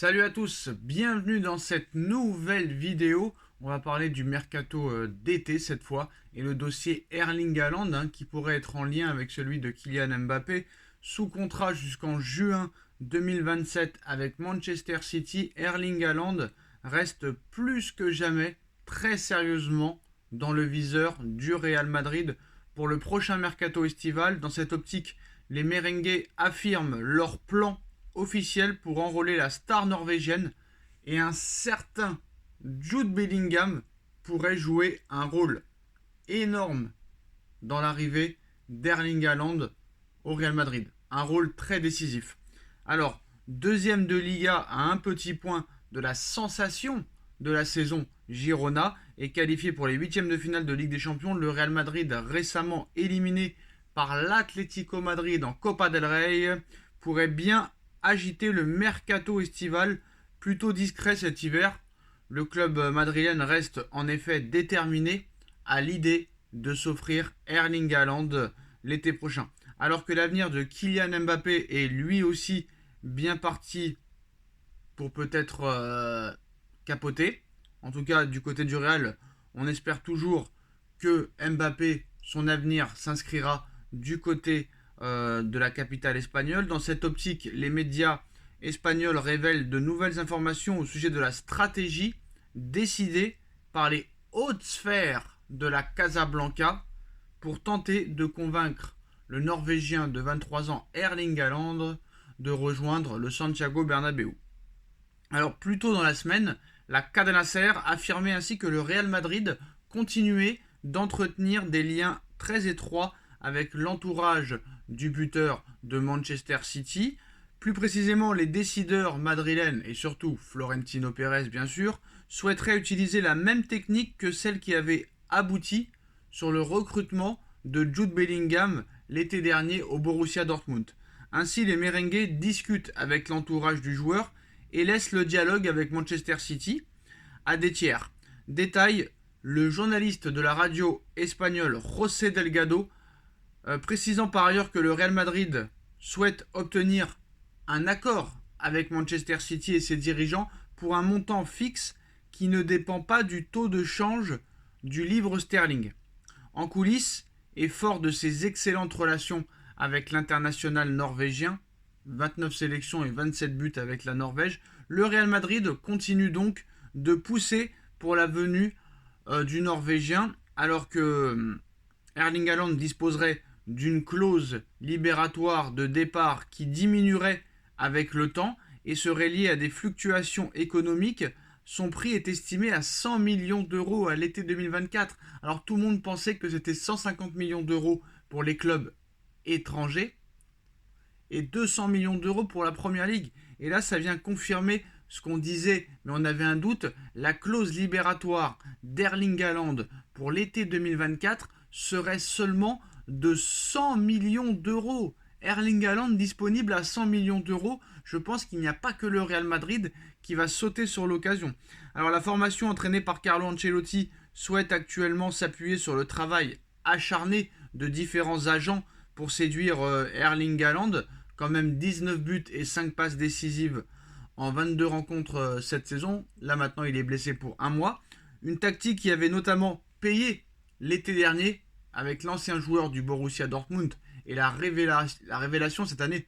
Salut à tous, bienvenue dans cette nouvelle vidéo. On va parler du mercato d'été cette fois et le dossier Erling Haaland qui pourrait être en lien avec celui de Kylian Mbappé. Sous contrat jusqu'en juin 2027 avec Manchester City, Erling Haaland reste plus que jamais très sérieusement dans le viseur du Real Madrid pour le prochain mercato estival. Dans cette optique, les merengues affirment leur plan officiel pour enrôler la star norvégienne et un certain Jude Bellingham pourrait jouer un rôle énorme dans l'arrivée d'Erling Haaland au Real Madrid. Un rôle très décisif. Alors, deuxième de Liga à un petit point de la sensation de la saison, Girona est qualifié pour les huitièmes de finale de Ligue des Champions. Le Real Madrid, récemment éliminé par l'Atlético Madrid en Copa del Rey, pourrait bien agiter le mercato estival plutôt discret cet hiver. Le club madrilène reste en effet déterminé à l'idée de s'offrir Erling Haaland l'été prochain. Alors que l'avenir de Kylian Mbappé est lui aussi bien parti pour peut-être capoter. En tout cas, du côté du Real, on espère toujours que Mbappé, son avenir s'inscrira du côté de la capitale espagnole. Dans cette optique, les médias espagnols révèlent de nouvelles informations au sujet de la stratégie décidée par les hautes sphères de la Casablanca pour tenter de convaincre le Norvégien de 23 ans Erling Haaland de rejoindre le Santiago Bernabéu. Alors plus tôt dans la semaine, la Cadena Ser affirmait ainsi que le Real Madrid continuait d'entretenir des liens très étroits avec l'entourage du buteur de Manchester City. Plus précisément, les décideurs madrilènes et surtout Florentino Pérez bien sûr souhaiteraient utiliser la même technique que celle qui avait abouti sur le recrutement de Jude Bellingham l'été dernier au Borussia Dortmund. Ainsi, les merengues discutent avec l'entourage du joueur et laissent le dialogue avec Manchester City à des tiers. Détail, le journaliste de la radio espagnole José Delgado précisant par ailleurs que le Real Madrid souhaite obtenir un accord avec Manchester City et ses dirigeants pour un montant fixe qui ne dépend pas du taux de change du livre sterling. En coulisses, et fort de ses excellentes relations avec l'international norvégien, 29 sélections et 27 buts avec la Norvège, le Real Madrid continue donc de pousser pour la venue du Norvégien, alors que Erling Haaland disposerait d'une clause libératoire de départ qui diminuerait avec le temps et serait liée à des fluctuations économiques. Son prix est estimé à 100 millions d'euros à l'été 2024. Alors tout le monde pensait que c'était 150 millions d'euros pour les clubs étrangers et 200 millions d'euros pour la Première Ligue. Et là, ça vient confirmer ce qu'on disait, mais on avait un doute. La clause libératoire d'Erling Haaland pour l'été 2024 serait seulement de 100 millions d'euros. Erling Haaland disponible à 100 millions d'euros. Je pense qu'il n'y a pas que le Real Madrid qui va sauter sur l'occasion. Alors la formation entraînée par Carlo Ancelotti souhaite actuellement s'appuyer sur le travail acharné de différents agents pour séduire Erling Haaland. Quand même 19 buts et 5 passes décisives en 22 rencontres cette saison. Là maintenant il est blessé pour un mois. Une tactique qui avait notamment payé l'été dernier avec l'ancien joueur du Borussia Dortmund et la révélation cette année,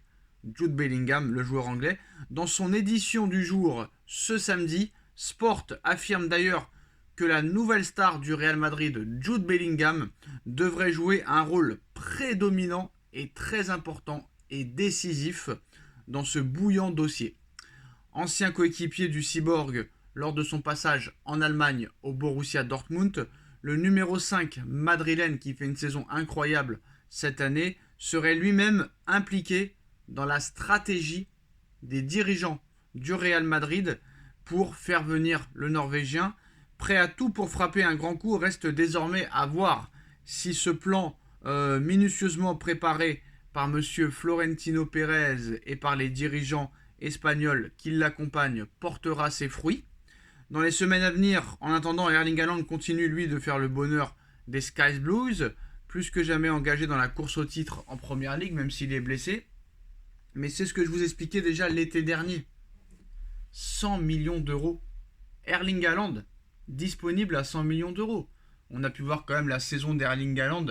Jude Bellingham, le joueur anglais. Dans son édition du jour ce samedi, Sport affirme d'ailleurs que la nouvelle star du Real Madrid, Jude Bellingham, devrait jouer un rôle prédominant et très important et décisif dans ce bouillant dossier. Ancien coéquipier du Cyborg lors de son passage en Allemagne au Borussia Dortmund, le numéro 5 madrilène qui fait une saison incroyable cette année serait lui-même impliqué dans la stratégie des dirigeants du Real Madrid pour faire venir le Norvégien. Prêt à tout pour frapper un grand coup, reste désormais à voir si ce plan minutieusement préparé par M. Florentino Pérez et par les dirigeants espagnols qui l'accompagnent portera ses fruits. Dans les semaines à venir, en attendant, Erling Haaland continue lui de faire le bonheur des Sky Blues, plus que jamais engagé dans la course au titre en Première Ligue, même s'il est blessé. Mais c'est ce que je vous expliquais déjà l'été dernier. 100 millions d'euros. Erling Haaland, disponible à 100 millions d'euros. On a pu voir quand même la saison d'Erling Haaland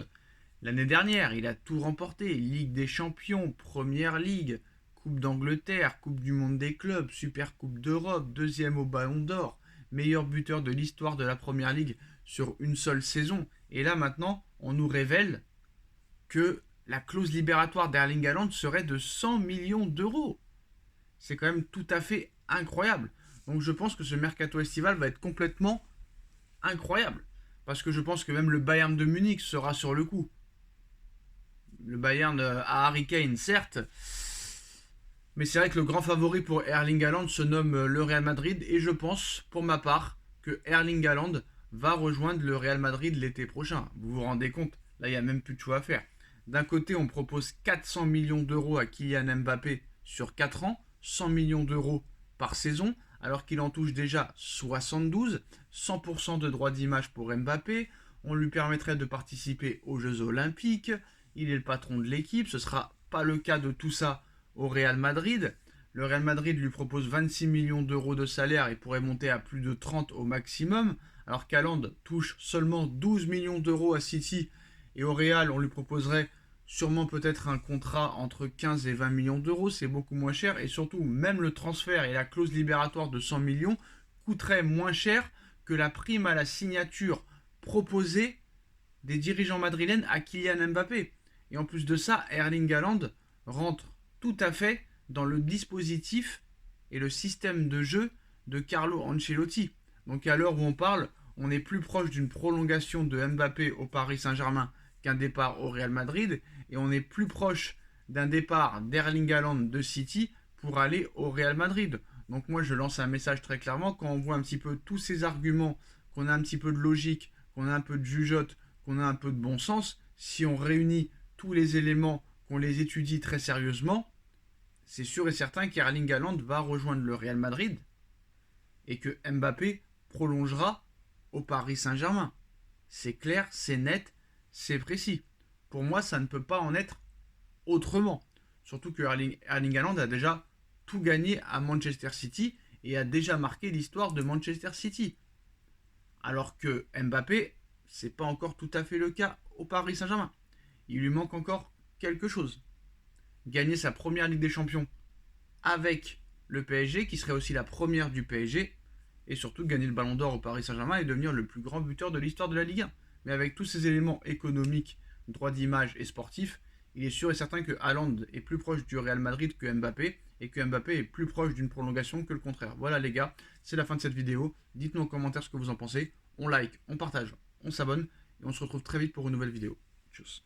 l'année dernière. Il a tout remporté. Ligue des Champions, Première Ligue, Coupe d'Angleterre, Coupe du Monde des clubs, Super Coupe d'Europe, deuxième au Ballon d'Or, meilleur buteur de l'histoire de la Première Ligue sur une seule saison. Et là maintenant, on nous révèle que la clause libératoire d'Erling Haaland serait de 100 millions d'euros. C'est quand même tout à fait incroyable. Donc je pense que ce mercato estival va être complètement incroyable. Parce que je pense que même le Bayern de Munich sera sur le coup. Le Bayern a Harry Kane, certes. Mais c'est vrai que le grand favori pour Erling Haaland se nomme le Real Madrid. Et je pense, pour ma part, que Erling Haaland va rejoindre le Real Madrid l'été prochain. Vous vous rendez compte? Là, il n'y a même plus de choix à faire. D'un côté, on propose 400 millions d'euros à Kylian Mbappé sur 4 ans, 100 millions d'euros par saison, alors qu'il en touche déjà 72, 100% de droits d'image pour Mbappé. On lui permettrait de participer aux Jeux Olympiques. Il est le patron de l'équipe. Ce ne sera pas le cas de tout ça au Real Madrid. Le Real Madrid lui propose 26 millions d'euros de salaire et pourrait monter à plus de 30 au maximum, alors qu'Haaland touche seulement 12 millions d'euros à City, et au Real, on lui proposerait sûrement peut-être un contrat entre 15 et 20 millions d'euros, c'est beaucoup moins cher, et surtout, même le transfert et la clause libératoire de 100 millions coûteraient moins cher que la prime à la signature proposée des dirigeants madrilènes à Kylian Mbappé. Et en plus de ça, Erling Haaland rentre tout à fait dans le dispositif et le système de jeu de Carlo Ancelotti. Donc à l'heure où on parle, on est plus proche d'une prolongation de Mbappé au Paris Saint-Germain qu'un départ au Real Madrid, et on est plus proche d'un départ d'Erling Haaland de City pour aller au Real Madrid. Donc moi je lance un message très clairement, quand on voit un petit peu tous ces arguments, qu'on a un petit peu de logique, qu'on a un peu de jugeote, qu'on a un peu de bon sens, si on réunit tous les éléments, qu'on les étudie très sérieusement, c'est sûr et certain qu'Erling Haaland va rejoindre le Real Madrid et que Mbappé prolongera au Paris Saint-Germain. C'est clair, c'est net, c'est précis. Pour moi, ça ne peut pas en être autrement. Surtout que Erling Haaland a déjà tout gagné à Manchester City et a déjà marqué l'histoire de Manchester City. Alors que Mbappé, c'est pas encore tout à fait le cas au Paris Saint-Germain. Il lui manque encore quelque chose. Gagner sa première Ligue des Champions avec le PSG, qui serait aussi la première du PSG, et surtout gagner le Ballon d'Or au Paris Saint-Germain et devenir le plus grand buteur de l'histoire de la Ligue 1. Mais avec tous ces éléments économiques, droits d'image et sportifs, il est sûr et certain que Haaland est plus proche du Real Madrid que Mbappé, et que Mbappé est plus proche d'une prolongation que le contraire. Voilà les gars, c'est la fin de cette vidéo. Dites-nous en commentaire ce que vous en pensez. On like, on partage, on s'abonne, et on se retrouve très vite pour une nouvelle vidéo. Tchuss.